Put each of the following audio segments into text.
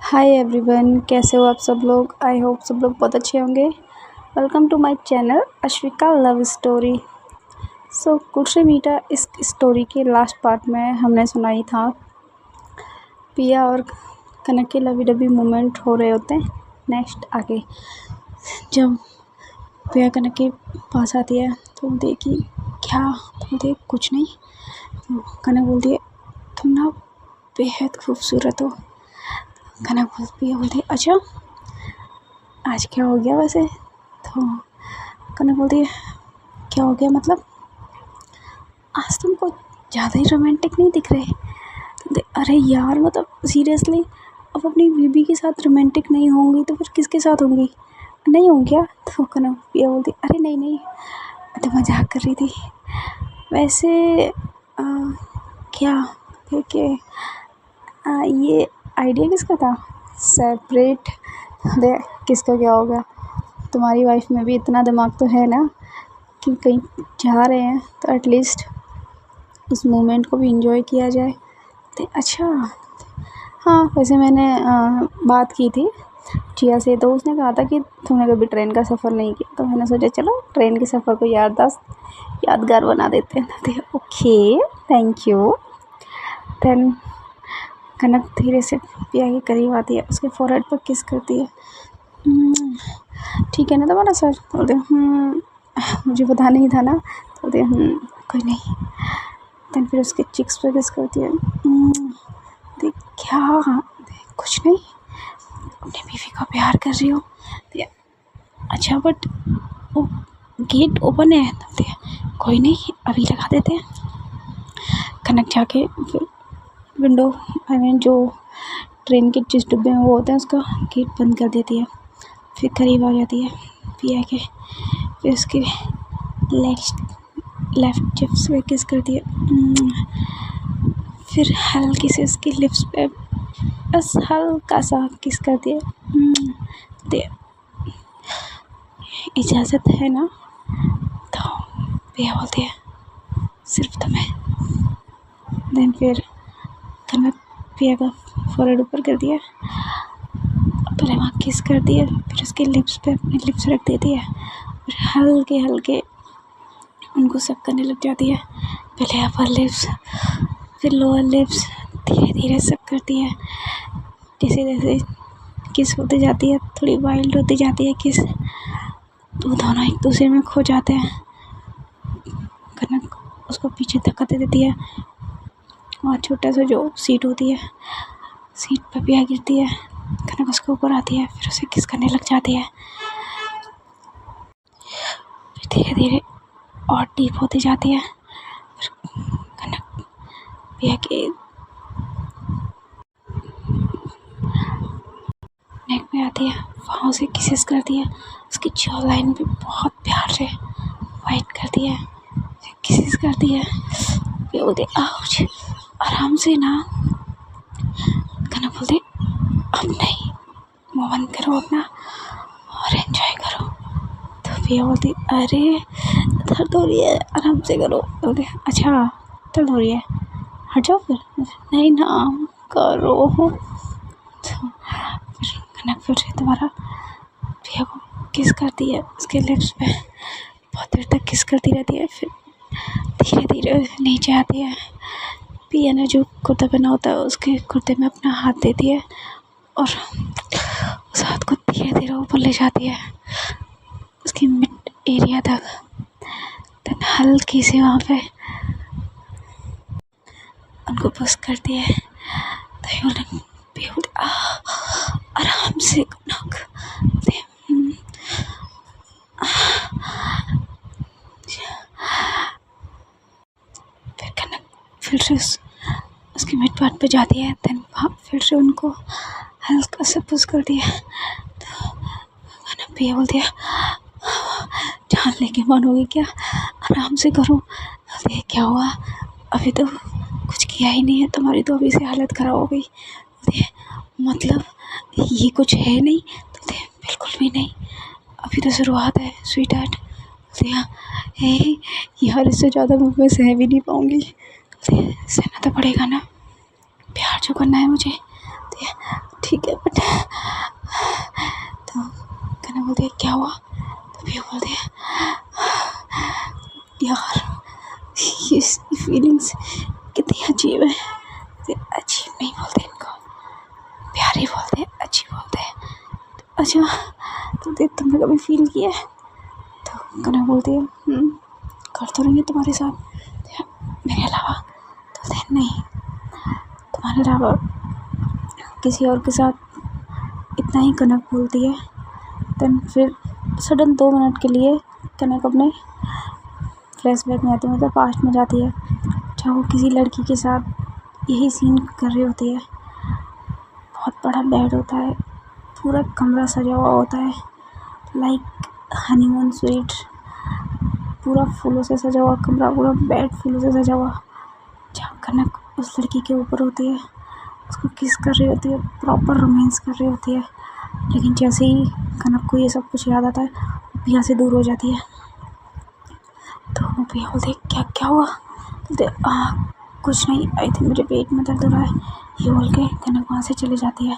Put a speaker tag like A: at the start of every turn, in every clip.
A: Hi everyone, कैसे हो आप सब लोग। आई होप सब लोग बहुत अच्छे होंगे। Welcome to my channel Ashvika love story. So गुड से मीठा इस स्टोरी के लास्ट पार्ट में हमने सुनाई था पिया और कनक के लवी डबी मोमेंट हो रहे होते हैं। नेक्स्ट आगे जब पिया कनक के पास आती है तो देखी क्या, तुम देख कुछ नहीं। तो कनक बोलती है तुम ना बेहद खूबसूरत हो। कनक बोलती है अच्छा आज क्या हो गया वैसे। तो कनक बोलती है क्या हो गया मतलब, आज तुमको ज़्यादा ही रोमांटिक नहीं दिख रहे। तो अरे यार मतलब सीरियसली, अब अपनी बीबी के साथ रोमांटिक नहीं होंगी तो फिर किसके साथ होंगी, नहीं होंगी क्या। तो कनक पिया बोलती अरे नहीं नहीं, मैं तो मजाक कर रही थी वैसे। क्या देखिए ये आइडिया किसका था, सेपरेट दे किसका क्या होगा। तुम्हारी वाइफ में भी इतना दिमाग तो है ना कि कहीं जा रहे हैं तो एटलीस्ट उस मोमेंट को भी इंजॉय किया जाए। तो अच्छा हाँ, वैसे मैंने बात की थी जिया से, तो उसने कहा था कि तुमने कभी ट्रेन का सफ़र नहीं किया, तो मैंने सोचा चलो ट्रेन के सफ़र को यादगार बना देते हैं। तो ओके थैंक यू। देन कनक धीरे से पिया के करीब आती है, उसके फोरहेड पर किस करती है। ठीक है ना तुम्हारा सर। बोलते मुझे पता नहीं था ना। बोलते कोई नहीं। देन फिर उसके चिक्स पर किस करती है। देख क्या, देख कुछ नहीं, अपनी बीवी को प्यार कर रही हो। अच्छा बट वो गेट ओपन है। बोलते कोई नहीं अभी लगा देते हैं। कनक जाके फिर विंडो जो ट्रेन के जिस डिब्बे में वो होते हैं उसका गेट बंद कर देती है। फिर करीब आ जाती है पिया के, फिर उसके लेफ्ट चिप्स पे किस करती है। फिर हल्की से उसकी लिप्स पे बस हल्का सा किस करती है। इजाज़त है ना। तो पिया बोलती है सिर्फ तुम्हें। देन फिर कनक पिया का फोरहेड ऊपर कर दिया, पहले वहाँ किस करती है, फिर उसके लिप्स पे अपने लिप्स रख देती है और हल्के हल्के उनको सब करने लग जाती है। पहले अपर लिप्स फिर लोअर लिप्स, धीरे धीरे सब करती है। जैसे जैसे किस होती जाती है, थोड़ी वाइल्ड होती जाती है किस, तो दोनों एक दूसरे में खो जाते हैं। कनक उसको पीछे धक्का दे देती है, वहाँ छोटा सा जो सीट होती है, सीट पर पिया गिरती है। कनक उसके ऊपर आती है, फिर उसे किस करने लग जाती है। फिर धीरे धीरे और डीप होती जाती है। फिर कनक पिया के नेक में आती है, वहाँ उसे किसेस करती है। उसकी जॉ लाइन भी बहुत प्यार से वाइट करती है, किसेस करती है। फिर बोलते आउच, आराम से ना। कनक बोलते अब नहीं, मुँह बंद करो अपना और एंजॉय करो। तो पिया बोलती अरे दर्द हो रही है, आराम से करो। बोलते अच्छा दर्द हो रही है, हट जाओ फिर। नहीं ना करो। तो कनक फिर से दोबारा पिया को किस करती है, उसके लिप्स पे बहुत देर तक किस करती रहती है। फिर धीरे धीरे नीचे आती है। पिया ने जो कुर्ता पहना होता है उसके कुर्ते में अपना हाथ देती है और उस हाथ को धीरे धीरे ऊपर ले जाती है उसकी मिड एरिया तक। देन हल्की से वहाँ पे उनको पुश करती है। तो आराम से कनक फिर कनक फिर से उसकी मिड पार्ट पे जाती है। देन वहाँ फिर से उनको हल्का सा पुश करती है। तो कनक पिया बोलती है जान लेके मानोगी क्या, आराम से करो। बोलती है क्या हुआ, अभी तो कुछ किया ही नहीं है, तुम्हारी तो अभी से हालत ख़राब हो गई। बोलती है मतलब ये कुछ है नहीं। बोलती है बिल्कुल भी नहीं, अभी तो शुरुआत है स्वीट हार्ट। बोलती है यार इससे ज़्यादा मैं सह भी नहीं पाऊँगी। सहना तो पड़ेगा ना, प्यार जो करना है मुझे। ठीक है बट क्या हुआ? तो भैया बोलते हैं यार ये फीलिंग्स कितनी अजीब है। अजीब नहीं बोलते इनको, प्यारे बोलते हैं, अच्छी बोलते हैं। अच्छा तो देख तुमने कभी फील किया है? तो कनक बोलती है कर तो रही है तुम्हारे साथ मेरे अलावा। तो नहीं, तुम्हारे अलावा किसी और के साथ इतना ही कनक बोलती है। देन फिर सडन 2 मिनट के लिए कनक अपने फ्लैशबैक में आती है, मतलब पास्ट में जाती है जहाँ वो किसी लड़की के साथ यही सीन कर रही होती है। बहुत बड़ा बेड होता है, पूरा कमरा सजा हुआ होता है लाइक हनीमून स्वीट, पूरा फूलों से सजा हुआ कमरा, पूरा बेड फूलों से सजा हुआ, जहाँ कनक उस लड़की के ऊपर होती है, उसको किस कर रही होती है, प्रॉपर रोमांस कर रही होती है। लेकिन जैसे ही कनक को ये सब कुछ याद आता है वो पिया से दूर हो जाती है। तो वो पिया बोलते क्या क्या हुआ? बोलते कुछ नहीं, आई थिंक मुझे पेट में दर्द हो रहा है, ये बोल के कनक वहाँ से चली जाती है।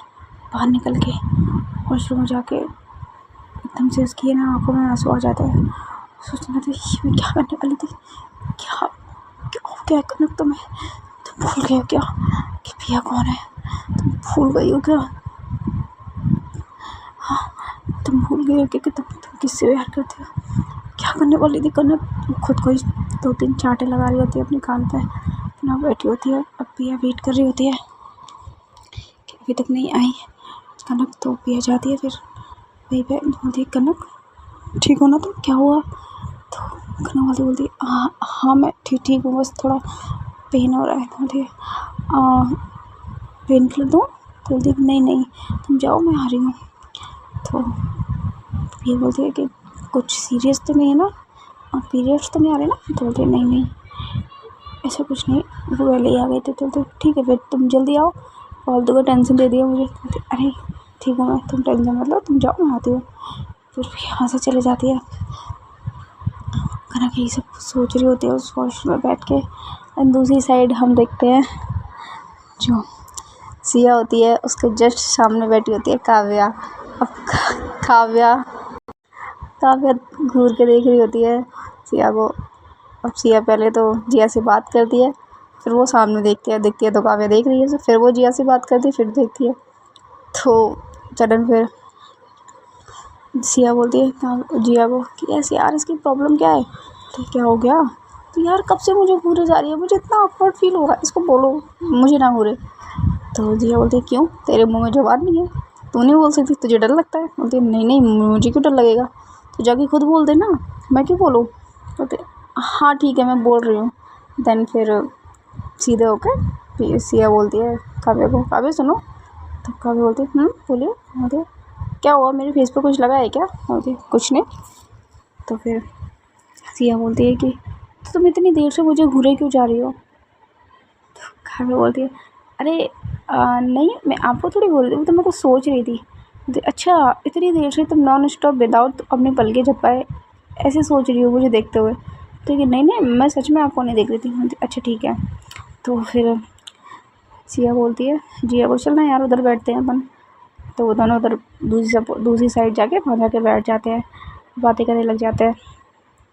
A: बाहर निकल के वॉशरूम में जाके एकदम से उसकी ना आंखों में आंसू आ जाते हैं। सोचना था मैं क्या करने वाली थी, क्या क्या हो गया कनक तुम्हें? तुम भूल गए हो क्या कि पिया कौन है? तुम भूल गई हो क्या? हाँ तुम भूल गई हो कि तुम किससे प्यार करते हो? क्या करने वाली थी कनक? खुद को ही 2-3 चांटे लगा रही होती है अपनी कान पे, अपना बैठी होती है। अब पिया वेट कर रही होती है कि अभी तक नहीं आई कनक। तो पिया जाती है, फिर वहीं पे बोलती है कनक ठीक हो ना तुम? क्या हुआ? तो कनक वाली बोलती है हाँ मैं ठीक हूँ, बस थोड़ा पेन हो रहा है। बोलती है पेन किलर दूँ? तो बोलती है नहीं तुम जाओ मैं आ रही हूँ। तो ये बोलती है कि कुछ सीरियस तो नहीं है ना, पीरियड्स तो नहीं आ रहे ना? तो बोलते नहीं ऐसा कुछ नहीं, वो पहले ही आ गए थे। तो ठीक है फिर तुम जल्दी आओ, फालतू का टेंशन दे दिया मुझे। अरे ठीक है मैं, तुम टेंशन मतलब तुम जाओ मैं आती हूँ। फिर यहाँ से चले जाती है। कनक यही सब सोच रही होती है उस वॉशरूम में बैठ के। एंड दूसरी साइड हम देखते हैं जो सिया होती है उसके जस्ट सामने बैठी होती है काव्या। अब काव्या घूर के देख रही होती है सिया को। अब सिया पहले तो जिया से बात करती है, फिर वो सामने देखती है तो काव्या देख रही है, फिर वो जिया से बात करती है, फिर देखती है। तो सडन फिर सिया बोलती है जिया को कि ऐसे यार इसकी प्रॉब्लम क्या है? तो क्या हो गया? तो यार कब से मुझे घूरे जा रही है, मुझे इतना ऑकवर्ड फील हो रहा है, इसको बोलो मुझे ना घूरे। तो जिया बोलती है क्यों, तेरे मुँह में जवाब नहीं है? तू नहीं बोल सकती, तुझे डर लगता है? बोलती है नहीं मुझे क्यों डर लगेगा, तो जाके खुद बोल दे ना, मैं क्यों बोलूँ? बोलते हाँ ठीक है मैं बोल रही हूँ। देन फिर सीधे होकर सिया बोलती है काव्या को काव्या सुनो। तो काव्या बोलती है बोलिए। बोलते क्या हुआ, मेरे फेस पे कुछ लगा है क्या? बोलती कुछ नहीं। तो फिर सिया बोलती है कि तो तुम इतनी देर से मुझे घूरे क्यों जा रही हो? तो काव्या बोलती है अरे नहीं मैं आपको थोड़ी बोल रही थी, तो मैं कुछ सोच रही थी। अच्छा इतनी देर से तुम नॉन स्टॉप विदाउट अपने पल के झपकाए ऐसे सोच रही हो मुझे देखते हुए? तो ये नहीं मैं सच में आपको नहीं देख रही थी। अच्छा ठीक है। तो फिर सिया बोलती है जिया को चलना यार उधर बैठते हैं अपन। तो वो दोनों उधर दूसरी साइड जाके वहाँ जाके बैठ जाते हैं, बातें करने लग जाते हैं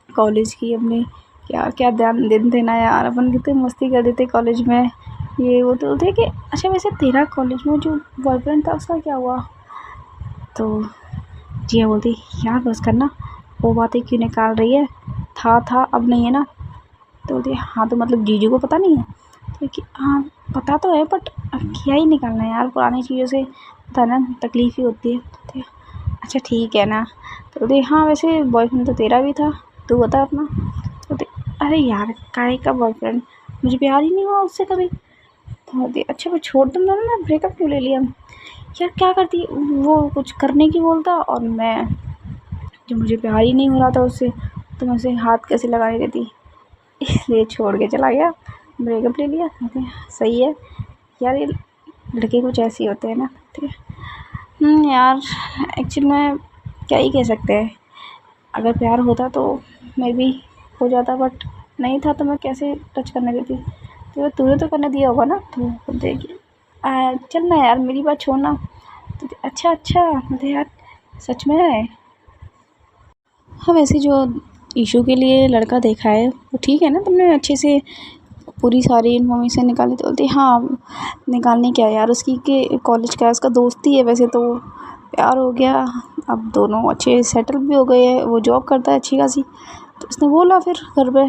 A: कॉलेज की अपनी। क्या क्या दिन थे ना यार, अपन कितने मस्ती कर देते कॉलेज में। ये वो तो बोलते कि अच्छा वैसे तेरा कॉलेज में जो बॉयफ्रेंड था उसका क्या हुआ? तो जिया बोलती यार बस करना, वो बातें क्यों निकाल रही है, था अब नहीं है ना? तो बोलती हाँ तो मतलब जीजू को पता नहीं है? तो कि हाँ पता तो है बट क्या ही निकालना है यार, पुरानी चीज़ों से पता ना तकलीफ़ ही होती है। तो अच्छा ठीक है ना। तो बोलती हाँ वैसे बॉयफ्रेंड तो तेरा भी था, तू बता अपना। बोलती अरे यार काहे का बॉयफ्रेंड, मुझे प्यार ही नहीं हुआ उससे कभी। तो बोलती अच्छा वो छोड़ तुम दोनों ना ब्रेकअप क्यों ले लिया? यार क्या करती, वो कुछ करने की बोलता और मैं जो मुझे प्यार ही नहीं हो रहा था उससे तो मैं उसे हाथ कैसे लगाने देती, इसलिए छोड़ के चला गया, ब्रेकअप ले लिया। कहते हैं सही है यार, ये लड़के कुछ ऐसे ही होते हैं ना। ठीक है यार एक्चुअली में क्या ही कह सकते हैं, अगर प्यार होता तो मैं भी हो जाता बट नहीं था तो मैं कैसे टच करने देती। तो तूने तो करने दिया होगा ना। तो बोलते कि चल ना यार मेरी बात छोड़ना। तो अच्छा बोलते यार सच में है? हाँ, वैसे जो इशू के लिए लड़का देखा है वो ठीक है ना? तुमने अच्छे से पूरी सारी इन्फॉर्मेशन निकाली? तो बोलती हाँ, निकालने क्या यार, उसकी के कॉलेज का उसका दोस्त ही है वैसे तो, प्यार हो गया, अब दोनों अच्छे सेटल भी हो गए हैं, वो जॉब करता है अच्छी खासी। तो उसने बोला फिर घर पे,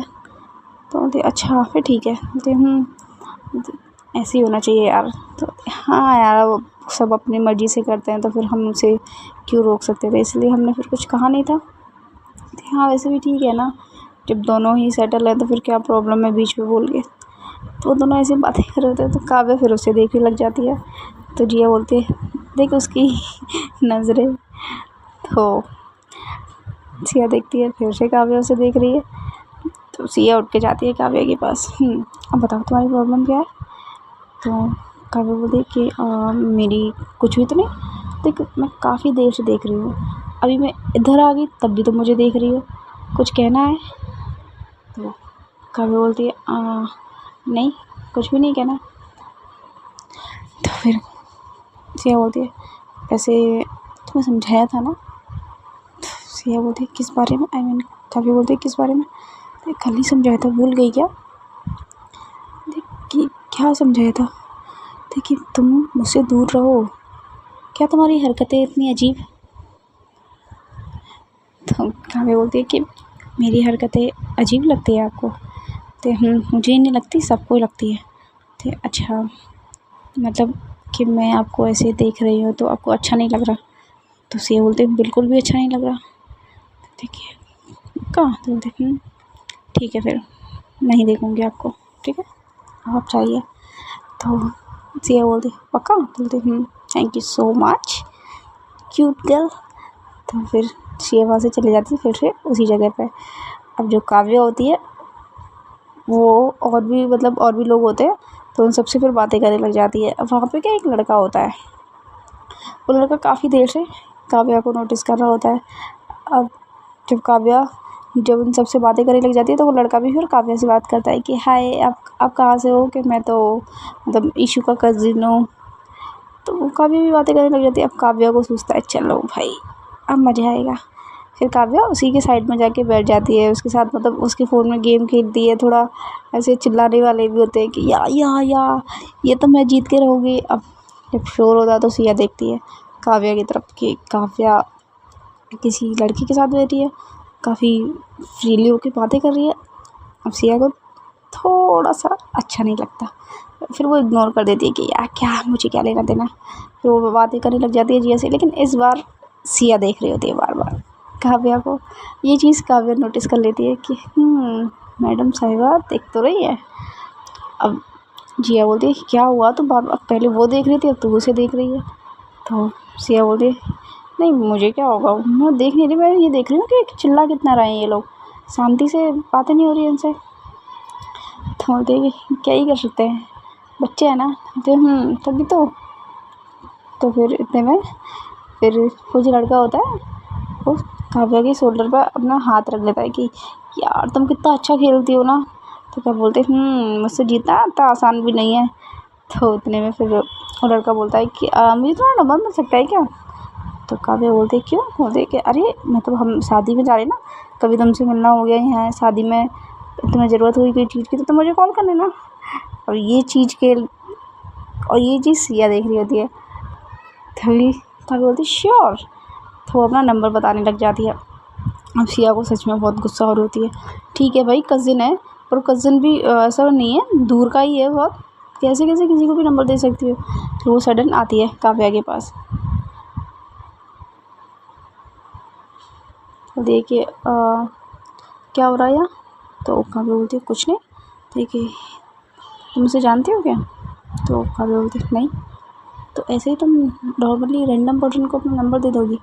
A: तो बोलती अच्छा फिर ठीक है। बोलती ऐसे ही होना चाहिए यार। तो हाँ यार, वो सब अपनी मर्ज़ी से करते हैं तो फिर हम उसे क्यों रोक सकते थे, इसलिए हमने फिर कुछ कहा नहीं था। हाँ वैसे भी ठीक है ना, जब दोनों ही सेटल है तो फिर क्या प्रॉब्लम है बीच में बोल के। तो वो दोनों ऐसी बातें कर रहे थे तो काव्या फिर उसे देखने लग जाती है। तो जिया बोलती है देख उसकी नज़रें। तो सिया देखती है, फिर से काव्या उसे देख रही है। तो सिया उठ के जाती है काव्या के पास। अब बताओ तुम्हारी प्रॉब्लम क्या है? तो काव्या बोलती है कि मेरी कुछ भी तो नहीं, देख मैं काफ़ी देर से देख रही हूँ, अभी मैं इधर आ गई तब भी तुम मुझे देख रही हो, कुछ कहना है? तो काव्या बोलती है नहीं, कुछ भी नहीं कहना। तो फिर सिया बोलती है वैसे तुम्हें समझाया था ना? तो सिया बोलती है किस बारे में, काव्या बोलती है किस बारे में? तो कल ही समझाया था, भूल गई क्या? कि क्या समझाया था? देखिए तुम मुझसे दूर रहो, क्या तुम्हारी हरकतें इतनी अजीब? तो काव्या बोलती है कि मेरी हरकतें अजीब लगती है आपको? तो मुझे ही नहीं लगती, सबको लगती है। तो अच्छा मतलब कि मैं आपको ऐसे देख रही हूँ तो आपको अच्छा नहीं लग रहा? तो सिया बोलते बिल्कुल भी अच्छा नहीं लग रहा। देखिए कहाँ, तो बोलते ठीक है फिर नहीं देखूँगी आपको, ठीक है आप चाहिए। तो सिया बोलती पक्का? बोलते thank you so much cute girl. तो फिर सिया वहाँ से चली जाती है फिर से उसी जगह पे। अब जो काव्या होती है वो और भी मतलब और भी लोग होते हैं तो उन सबसे फिर बातें करने लग जाती है। अब वहाँ पे क्या एक लड़का होता है, वो लड़का काफ़ी देर से काव्या को नोटिस कर रहा होता है। अब जब काव्या जब उन सबसे बातें करने लग जाती है तो वो लड़का भी फिर काव्या से बात करता है कि हाय आप कहाँ से हो? कि मैं तो मतलब ईशू का कज़िन हूँ। तो वो काव्या भी बातें करने लग जाती है। अब काव्या को सोचता है चलो भाई अब मज़ा आएगा। फिर काव्या उसी के साइड में जाके बैठ जाती है उसके साथ, मतलब उसके फ़ोन में गेम खेलती है। थोड़ा ऐसे चिल्लाने वाले भी होते हैं कि या ये तो मैं जीत के रहूँगी। अब जब शोर होता है तो सिया देखती है काव्या की तरफ कि काव्या किसी लड़की के साथ बैठी है, काफ़ी फ्रीली होकर बातें कर रही है। अब सिया को थोड़ा सा अच्छा नहीं लगता, फिर वो इग्नोर कर देती है कि यार क्या मुझे क्या लेना देना। फिर वो बातें करने लग जाती है जिया से, लेकिन इस बार सिया देख रही होती है बार बार काव्या को। ये चीज़ काव्या नोटिस कर लेती है कि मैडम साहिबा देख तो रही है। अब जिया बोलती है क्या हुआ, तो बार बार पहले वो देख रही थी अब तू उसे देख रही है। तो सिया बोलती है नहीं मुझे क्या होगा, मैं देख नहीं रही, मैं ये देख रही हूँ कि चिल्ला कितना रहे हैं ये लोग, शांति से बातें नहीं हो रही इनसे। तो बोलते हैं कि क्या ही कर सकते हैं, बच्चे हैं ना। तो तभी तो फिर इतने में फिर वो जो लड़का होता है वो काव्या के शोल्डर पर अपना हाथ रख लेता है कि यार तुम कितना अच्छा खेलती हो ना। तो क्या बोलते मुझसे जीतना इतना आसान भी नहीं है। तो इतने में फिर वो लड़का बोलता है कि मुझे तुम्हारा नंबर मिल सकता है क्या? तो काव्या बोलते क्यों? बोलते कि अरे मतलब हम शादी में जा रहे ना, कभी तुमसे मिलना हो गया यहाँ शादी में, तुम्हें ज़रूरत हुई कोई चीज़ की तो तुम मुझे कॉल कर लेना। और ये चीज़ सिया देख रही होती है। तभी काव्या बोलती श्योर। तो वो अपना नंबर बताने लग जाती है। अब सिया को सच में बहुत गुस्सा और होती है। ठीक है भाई कज़िन है, पर कज़िन भी ऐसा नहीं है, दूर का ही है बहुत, कैसे कैसे किसी को भी नंबर दे सकती हो। तो वो सडन आती है काव्या के पास, तो देखिए क्या हो रहा है यहाँ? तो काव्या बोलती है कुछ नहीं। देखिए तुम उसे जानती हो क्या? तो काव्या बोलती है नहीं। तो ऐसे ही तुम नॉर्मली रैंडम पर्सन को अपना नंबर दे दोगी?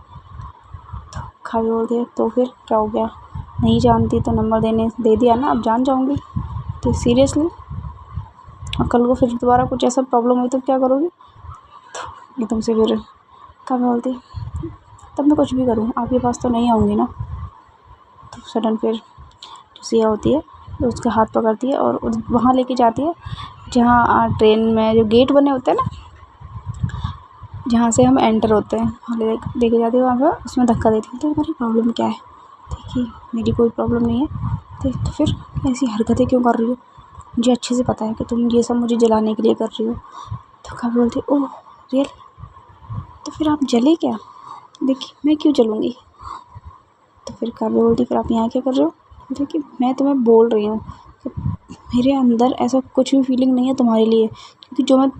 A: तो काव्या बोलती है तो फिर क्या हो गया, नहीं जानती तो नंबर दे दिया ना, अब जान जाऊँगी? तो सीरियसली, और कल को फिर दोबारा कुछ ऐसा प्रॉब्लम हुई तो क्या करोगी? तो एकदम से फिर काव्या बोलती तब मैं कुछ भी करूँ आपके पास तो नहीं आऊँगी ना। तो सडन फिर जो सिया होती है तो उसका हाथ पकड़ती है और वहाँ लेके जाती है जहाँ ट्रेन में जो गेट बने होते हैं ना, जहाँ से हम एंटर होते हैं, वहाँ लेके जाती है वहाँ पर, उसमें धक्का देती है। तो तुम्हारी प्रॉब्लम क्या है? देखिए मेरी कोई प्रॉब्लम नहीं है, तो फिर ऐसी हरकतें क्यों कर रही हो? मुझे अच्छे से पता है कि तुम ये सब मुझे जलाने के लिए कर रही हो। तो काव्या बोलती ओह रियली, तो फिर आप जले क्या? देखिए मैं क्यों जलूँगी? तो फिर काव्या बोलती फिर आप यहाँ क्या कर रहे हो? देखिए मैं तुम्हें बोल रही हूँ कि मेरे अंदर ऐसा कुछ भी फीलिंग नहीं है तुम्हारे लिए, क्योंकि जो मैं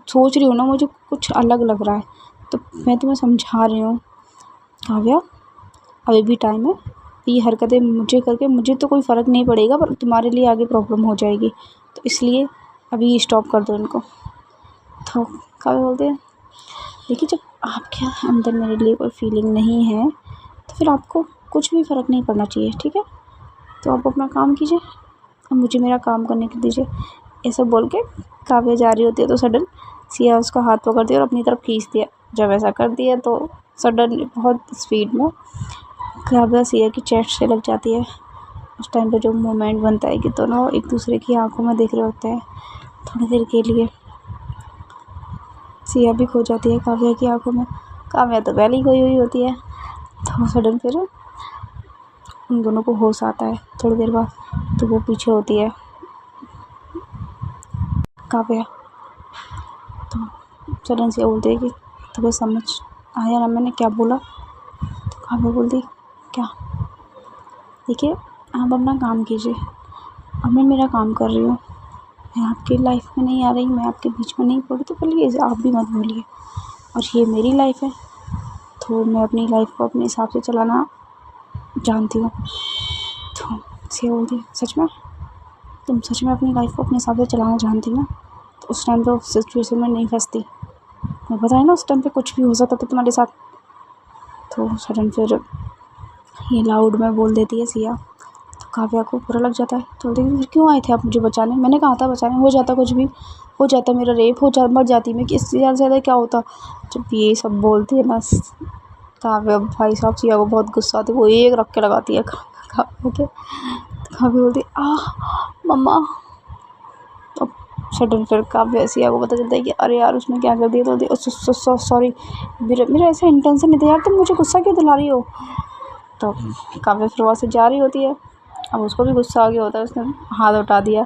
A: सोच रही हूँ ना मुझे कुछ अलग लग रहा है। तो मैं तुम्हें समझा रही हूँ काव्या, अभी भी टाइम है। ये हरकतें मुझे करके मुझे तो कोई फ़र्क नहीं पड़ेगा, पर तुम्हारे लिए आगे प्रॉब्लम हो जाएगी, तो इसलिए अभी स्टॉप कर दो इनको। तो काव्या बोलते हैं देखिए जब आपके अंदर मेरे लिए कोई फीलिंग नहीं है तो फिर आपको कुछ भी फ़र्क नहीं पड़ना चाहिए, ठीक है? तो आप अपना काम कीजिए, अब मुझे मेरा काम करने के दीजिए। ऐसा बोल के काव्या जा रही होती है तो सडन सिया उसका हाथ पकड़ दिया और अपनी तरफ खींच दिया। जब ऐसा कर दिया तो सडन बहुत स्पीड में काव्या सिया की चेस्ट से लग जाती है। उस टाइम पे जो मोमेंट बनता है कि दोनों एक दूसरे की आंखों में देख रहे होते हैं थोड़ी देर के लिए। सिया भी खो जाती है काव्या की आंखों में, काव्या तो पहले ही खोई हुई होती है। तो सडन फिर उन दोनों को होश आता है थोड़ी देर बाद, तो वो पीछे होती है काव्या। तो सडन से बोलती है कि तुम्हें समझ आया ना मैंने क्या बोला? तो काव्या बोलती क्या? देखिए आप अपना काम कीजिए, अब मैं मेरा काम कर रही हूँ, मैं आपकी लाइफ में नहीं आ रही, मैं आपके बीच में नहीं पड़ी, तो प्लीज़ आप भी मत बोलिए। और ये मेरी लाइफ है तो मैं अपनी लाइफ को अपने हिसाब से चलाना जानती हूँ। तो से बोलती सच में? तुम सच में अपनी लाइफ को अपने हिसाब से चलाना जानती ना? तो उस टाइम पे उस सिचुएशन में नहीं फंसती। मैं पता है ना उस टाइम पे कुछ भी हो सकता था तुम्हारे साथ। तो सडन फिर ये लाउड में बोल देती है सिया। तो काव्या को बुरा लग जाता है, तो बोलती है फिर क्यों आए थे आप मुझे बचाने? मैंने कहा था बचाने, हो जाता कुछ भी, हो जाता मेरा रेप हो जा मर जाती मैं, इससे ज़्यादा क्या होता? जब ये सब बोलती है ना काव्या, भाई साहब सिया को बहुत गुस्सा आती है, वो एक रख के लगाती है काव्या के। काव्या बोलती मम्मा। तो सडन फिर काव्या सिया को पता चलता है कि अरे यार उसने क्या कर दिया। तो बोलती सॉरी, मेरा ऐसा इंटेंशन नहीं था यार, तुम मुझे गुस्सा क्यों दिला रही हो? तो काव्या फिर वहाँ से जा रही होती है, अब उसको भी गुस्सा आ गया होता है, उसने हाथ उठा दिया,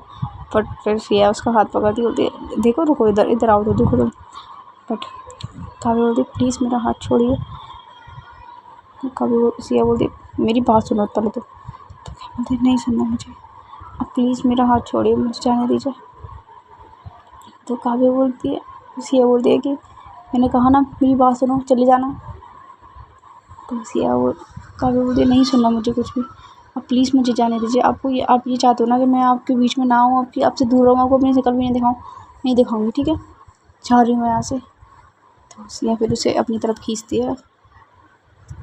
A: बट फिर सिया उसका हाथ पकड़ती होती है, देखो रुको इधर इधर आओ तो देखो तुम। बट काव्या बोलती प्लीज़ मेरा हाथ छोड़िए। तो काव्या सिया बोलती मेरी बात सुनो पहले तो क्या बोलती नहीं सुनना मुझे, अब प्लीज़ मेरा हाथ छोड़िए, मुझे जाने दीजिए। तो काव्या बोलती है, सिया बोलती है कि मैंने कहा ना मेरी बात सुनो, चले जाना। तो सिया वो काव्या बोलती है नहीं सुनना मुझे कुछ भी, अब प्लीज़ मुझे जाने दीजिए। आप ये चाहते हो ना कि मैं आपके बीच में ना आऊँ, आपसे दूर रहूँ, आपको अपनी शक्ल भी नहीं दिखाऊँगी, ठीक है? जा रही हूँ मैं यहाँ से। तो सिया फिर उसे अपनी तरफ खींचती है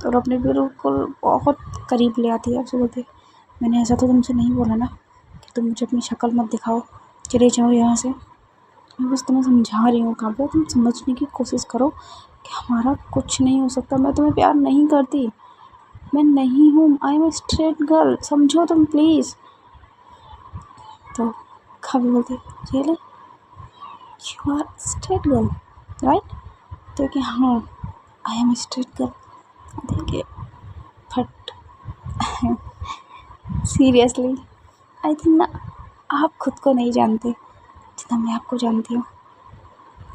A: और अपने बिल्कुल बहुत करीब ले आती है। उसे बोलती है मैंने ऐसा तो तुमसे नहीं बोला ना कि तुम मुझे अपनी शक्ल मत दिखाओ, चले जाओ यहाँ से। मैं बस तुम्हें समझा रही हूँ काव्या, तुम समझने की कोशिश करो कि हमारा कुछ नहीं हो सकता। मैं तुम्हें प्यार नहीं करती, मैं नहीं हूँ, I am a straight girl, समझो तुम प्लीज़। तो काव्या बोलती really you are straight girl right? तो कि हाँ I am a straight girl. देखिए बट सीरियसली आई थिंक ना आप खुद को नहीं जानते जितना मैं आपको जानती हूँ।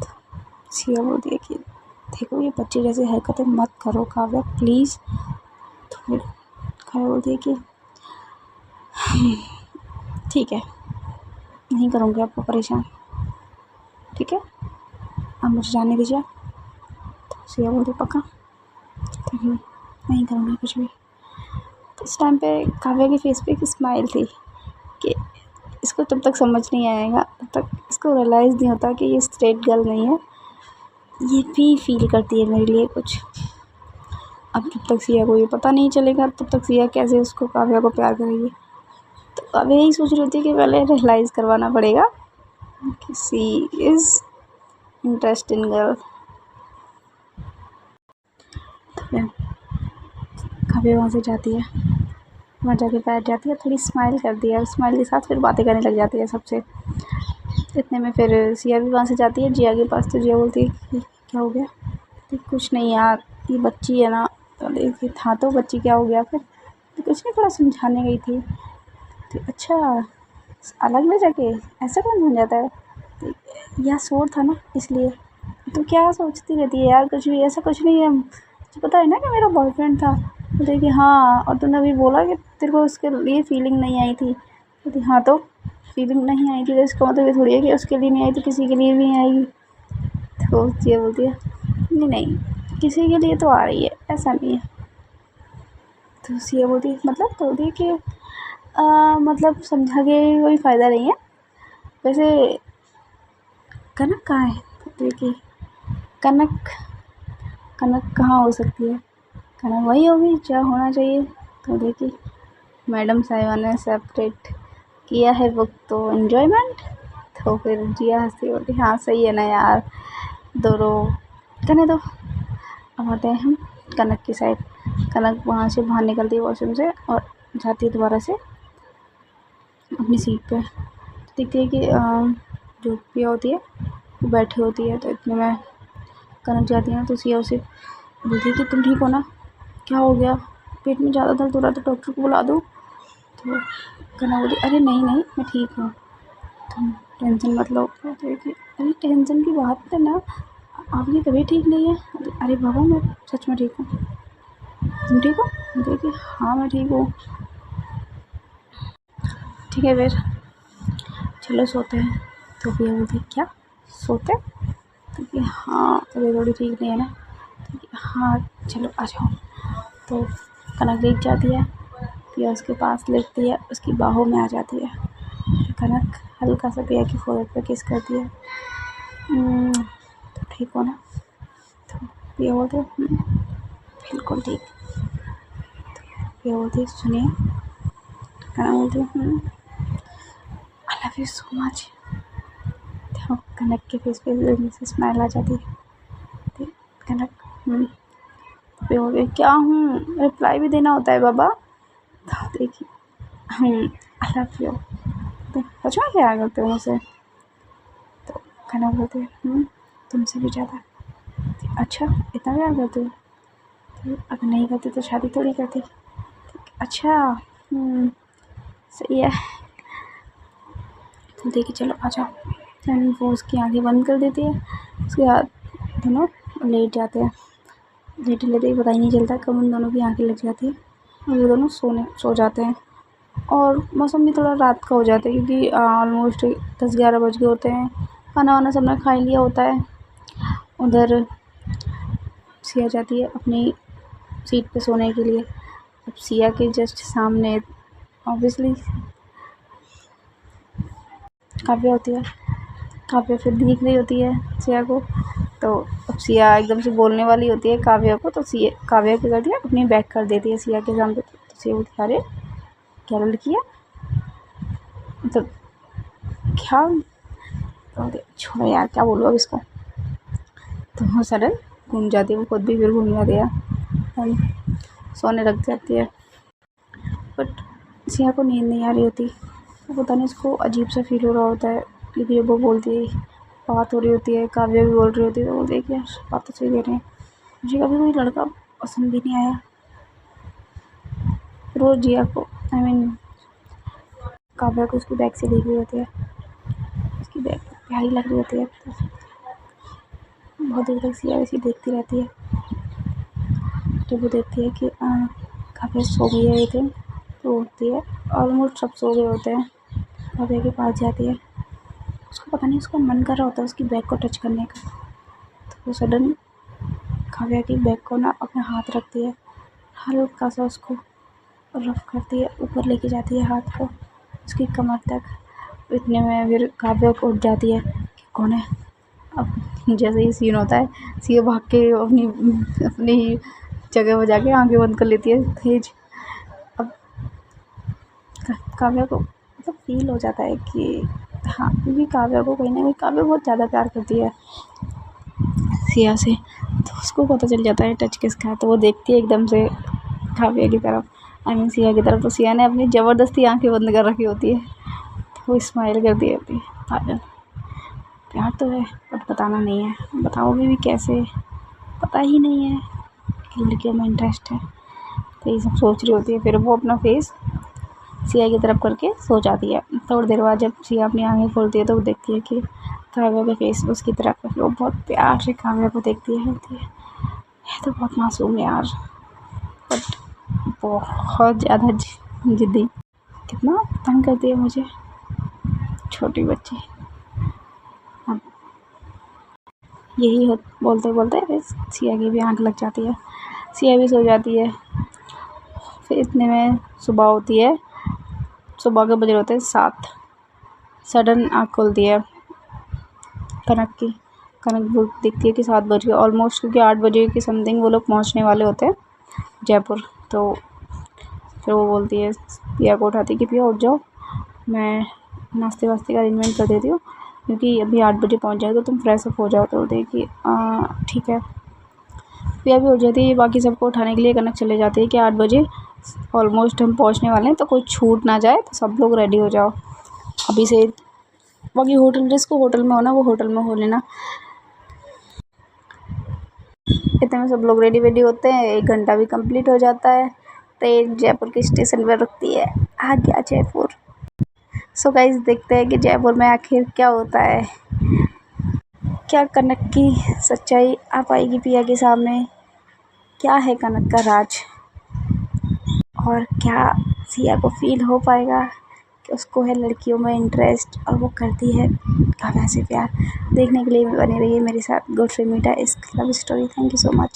A: तो सिया बोलती है कि देखो ये बच्चे जैसी हरकतें मत करो काव्या प्लीज़। तो फिर काव्या बोलती है कि ठीक है नहीं करूँगी आपको परेशान, ठीक है आप मुझे जाने दीजिए। तो सिया बोलती पक्का? ठीक है नहीं करूँगी कुछ भी। तो उस टाइम पे काव्या के फेस पे एक स्माइल थी कि इसको तब तक समझ नहीं आएगा, तब तक इसको रियलाइज़ नहीं होता कि ये स्ट्रेट गर्ल नहीं है, ये भी फील करती है मेरे लिए कुछ। अब जब तक सिया को ये पता नहीं चलेगा तब तक सिया कैसे उसको काव्या को प्यार करेगी। तो काव्या यही सोच रही होती है कि पहले रियलाइज़ करवाना पड़ेगा कि सी इज़ इंटरेस्टिंग गर्ल। तो फिर काव्या वहाँ से जाती है, वहाँ जाके बैठ जाती है, थोड़ी स्माइल करती है, स्माइल के साथ फिर बातें करने लग जाती है सबसे। इतने में फिर सिया भी वहाँ से जाती है जिया के पास। तो जिया बोलती है कि क्या हो गया? तो कुछ नहीं यार ये बच्ची है ना। तो देखिए था तो बच्ची क्या हो गया फिर? कुछ नहीं, थोड़ा समझाने गई थी। तो अच्छा, अलग ले जाके ऐसा कौन बन जाता है? तो यह शोर था ना इसलिए। तो क्या सोचती रहती है यार, कुछ भी ऐसा कुछ नहीं है, तुझे पता है ना कि मेरा बॉयफ्रेंड था। बोलती कि हाँ, और तूने अभी बोला कि तेरे को उसके लिए फीलिंग नहीं आई थी। बोलती हाँ, तो फीलिंग नहीं आई थी तो इसका मतलब ये थोड़ी है कि उसके लिए नहीं आई तो किसी के लिए भी नहीं आएगी। तो ये बोलती है नहीं नहीं, किसी के लिए तो आ रही है, ऐसा नहीं है। तो ये बोलती है मतलब, तो बोलती है कि मतलब समझा के कोई फ़ायदा नहीं है। वैसे कनक कहाँ है? तो बोलती है कि कनक कनक कहाँ हो सकती है? कनक वही होगी जो होना चाहिए। तो देखिए, मैडम साहिबा ने सेपरेट किया है बुक तो एन्जॉयमेंट। तो फिर जिया हंसती बोली हाँ सही है ना यार, दोनों करने दो। अब आते हैं हम कनक की साइड। कनक वहाँ से बाहर निकलती है वॉशरूम से और जाती है दोबारा से अपनी सीट पे। देखती है कि जो पिया होती है वो बैठी होती है। तो इतने में कनक जाती है ना, तो सिया उसे बोलती है कि तुम ठीक हो ना, क्या हो गया, पेट में ज़्यादा दर्द हो रहा तो डॉक्टर को बुला दूँ? तो कनक बोली अरे नहीं नहीं, मैं ठीक हूँ, तुम टेंशन मत लो। बोलती है कि अरे टेंशन की बात है ना, आपकी तबीयत ठीक नहीं है? अरे बाबा मैं सच में ठीक हूँ, तुम ठीक हो? बोलती है कि हाँ मैं ठीक हूँ। ठीक है फिर चलो सोते हैं। तो भैया बोलती है क्या सोते? तो कि हाँ तबीयत थोड़ी ठीक नहीं है ना। तो कि हाँ चलो आ जाओ। तो कनक देख जाती है, पिया उसके पास लेटती है, उसकी बाहों में आ जाती है। तो कनक हल्का सा पिया की फोrehead पे किस करती है। तो ठीक हो ना? तो पिया बोलते बिल्कुल ठीक। पिया बोलती है सुनिए। कनक बोलती है I love you so much. तो कनक के फेस पे से स्माइल आ जाती है। तो कनक पे हो गए क्या रिप्लाई भी देना होता है बाबा। तो देखिए आई लव यू। तो सच में प्यार करते हो मुझसे? तो कनक बोलते तुमसे भी ज़्यादा। अच्छा इतना प्यार करते हो? तो अगर नहीं करते तो शादी थोड़ी करती। अच्छा सही है। तो देखिए चलो आ जाओ। फिर वो उसकी आँखें बंद कर देती है, उसके हाथ दोनों लेट जाते हैं। लेटे लेते ही पता ही नहीं चलता कब उन दोनों की आँखें लग जाती है और वो दोनों सो जाते हैं। और मौसम भी थोड़ा रात का हो जाता है क्योंकि ऑलमोस्ट 10-11 बज गए होते हैं। खाना वाना सबने खा लिया होता है। उधर सिया जाती है अपनी सीट पे सोने के लिए। अब सिया के जस्ट सामने ऑब्वियसली काव्या होती है। काव्या फिर दिख रही होती है सिया को। तो अब सिया एकदम से बोलने वाली होती है काव्या को, तो सिया काव्या क्या करती है अपनी बैक कर देती है सिया के सामने। तो सिया बोलती है अरे क्या लड़की है, मतलब क्या? तो छोड़ो यार क्या बोलूँ अब इसको। तो वो सडन घूम जाती है, वो खुद भी फिर घूम जाती है और सोने लग जाती है। बट सिया को नींद नहीं आ रही होती। वो पता नहीं उसको अजीब सा फील हो रहा होता है क्योंकि वो बोलती है, बात हो रही होती है, काव्या भी बोल रही होती है। तो वो देखिए बात तो सही दे रहे हैं, मुझे कभी कोई लड़का पसंद भी नहीं आया। फिर वो जिया को काव्या को उसकी बैग से देख रही होती है, उसकी बैग प्यारी लग रही होती है। तो बहुत देर तक सिया ऐसी देखती रहती है। जब वो देखती है कि काव्या सो गई है एक दिन, तो उठती है, ऑलमोस्ट सब सो गए होते हैं। काव्या के पास जाती है, उसको पता नहीं उसका मन कर रहा होता है उसकी बैग को टच करने का। तो वो सडन काव्या की बैग को ना अपना हाथ रखती है, हल्का सा उसको रफ करती है, ऊपर लेके जाती है हाथ को उसकी कमर तक। इतने में फिर काव्या को उठ जाती है कि कौन है। अब जैसे ही सीन होता है, सिया भाग के अपनी अपनी जगह पर जाके आंखें बंद कर लेती है तेज। अब काव्या को मतलब फील हो जाता है कि हाँ, क्योंकि काव्या को कहीं ना कहीं काव्या बहुत ज़्यादा प्यार करती है सिया से। तो उसको पता चल जाता है टच किसका है। तो वो देखती है एकदम से काव्या की तरफ, सिया की तरफ। तो सिया ने अपनी ज़बरदस्ती आंखें बंद कर रखी होती है। तो वो स्माइल कर दी होती है, पागल प्यार तो है बट बताना नहीं है। बताओगे भी कैसे? पता ही नहीं है कि लड़कियों में इंटरेस्ट है। तो ये सब सोच रही होती है। फिर वो अपना फेस सिया की तरफ करके सो जाती है। थोड़ी देर बाद जब सिया अपनी आँखें खोलती है तो वो देखती है कि काव्या का फेस उसकी तरफ है। वो बहुत प्यार से काव्या को देखती है, कहती है ये तो बहुत मासूम है यार, बट बहुत ज़्यादा जिद्दी, कितना तंग करती है मुझे छोटी बच्ची। अब यही बोलते बोलते फिर सिया की भी आँख लग जाती है, सिया भी सो जाती है। फिर इतने में सुबह होती है, सुबह के बजे होते हैं 7। सडन आँख खुलती है कनक की। कनक दिखती है कि 7 बज गए ऑलमोस्ट, क्योंकि 8 बजे के समथिंग वो लोग पहुंचने वाले होते हैं जयपुर। तो फिर वो बोलती है, पिया को उठाती है कि पिया उठ जाओ, मैं नाश्ते वास्ते का अरेंजमेंट कर देती हूँ, क्योंकि अभी 8 बजे पहुँच जाए तो तुम फ्रेश अप हो जाओ। तो देखिए ठीक है। पिया भी उठ जाती है। बाकी सबको उठाने के लिए कनक चले जाती है कि 8 बजे ऑलमोस्ट हम पहुँचने वाले हैं, तो कोई छूट ना जाए, तो सब लोग रेडी हो जाओ अभी से। बाकी होटल, जिसको होटल में होना वो होटल में हो लेना। इतने में सब लोग रेडी वेडी होते हैं। 1 घंटा भी कंप्लीट हो जाता है। ट्रेन जयपुर के स्टेशन पर रुकती है। आ गया जयपुर। सो गाइस, देखते हैं कि जयपुर में आखिर क्या होता है। क्या कनक की सच्चाई आ पाएगी पिया के सामने? क्या है कनक का राज? और क्या सिया को फील हो पाएगा कि उसको है लड़कियों में इंटरेस्ट और वो करती है काव्या से प्यार? देखने के लिए बने रहिए मेरे साथ गुड से मीठा इश्क love story. Thank you so much.